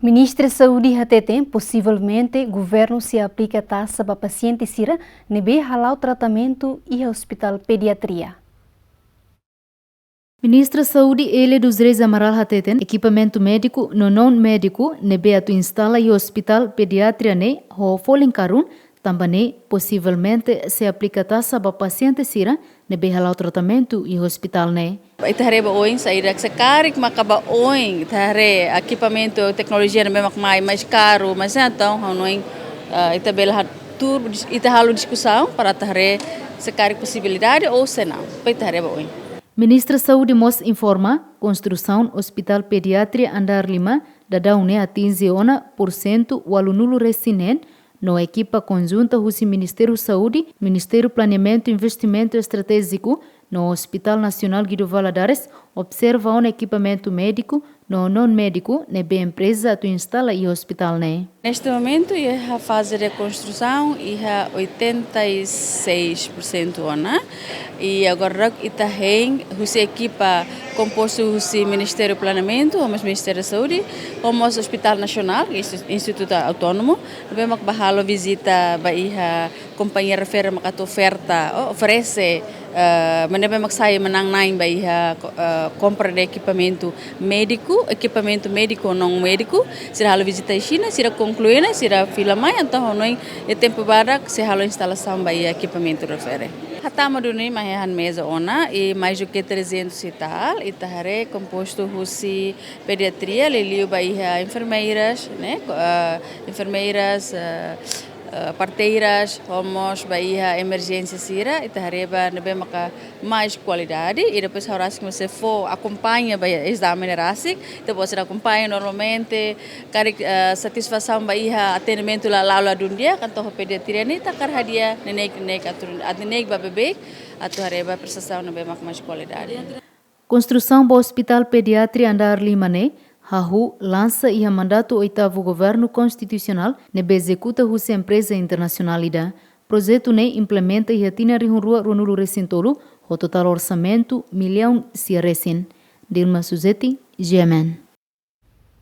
Ministra Saúde hatete, possivelmente, Governu se aplika taxa para pasiente sira, nebe hala'o tratamentu e Ospitál Pediatria. Ministra Saúde ele dos Reis Amaral hatete, equipamento médico no não médico, nebe atu instala e Ospitál Pediatria ne, ho folin karun, também possivelmente se aplica taxa para paciente sira, nebe hala'o tratamentu e hospital ne. Itahare ba oing sa irak sekarik makaba oing itahare equipamento tecnologia na memang mais caro mas então hanoing itabela tur itahalo discussão para tahare sekarik possibilidade ou se não itahare ba oing. Ministra Saúde mos informa construção Ospitál Pediatria andar 5 dadaune atinge 1% o alunulo resinen no equipa conjunta husi Ministério Saúde, Ministério Planeamento e Investimento Estratégico no Hospital Nacional Guido Valadares observa um equipamento médico no não médico nebe empresa tu instala e hospital ne. Neste momento a fase de construção é 86% ona e agora está em husi equipa composto husi Ministério Planeamento, o Ministério Saúde, o Hospital Nacional, Instituto Autônomo, bem bahalo visita baiha companhia refere makato oferece manebe magsaya manang naing baiha compra de equipamento médico não médico, sira halo visita China, sira concluína, sira fila mai, então noi e tempo barak se halo instalação baiha equipamento refere. Hatama duni mahehan mesa ona e mais do que 300 e tal, e tahare composto husi pediatria, liliu baiha enfermeiras, né? Enfermeiras, parteiras, homos, baiha emergência sira, e tahareba nebe maka mais qualidade, e depois horas que você for acompanha baiha exame nerasik, depois você acompanha normalmente, satisfação baiha atendimento la dunia, kantor pediatria ni takar hadiah nenek aturun adnenek babebek, atau hareba prestação nebe maka mais qualidade. Construção do Hospital Pediatria andar 5 ne Hahu lança e a mandato 8º Governo Constitucional nebe executa husi empresa internacionalida. Projeto ne implementa e retina rihunrua runulu recintolo, o total orçamento milhão se resin. Dilma Suzeti, GMN.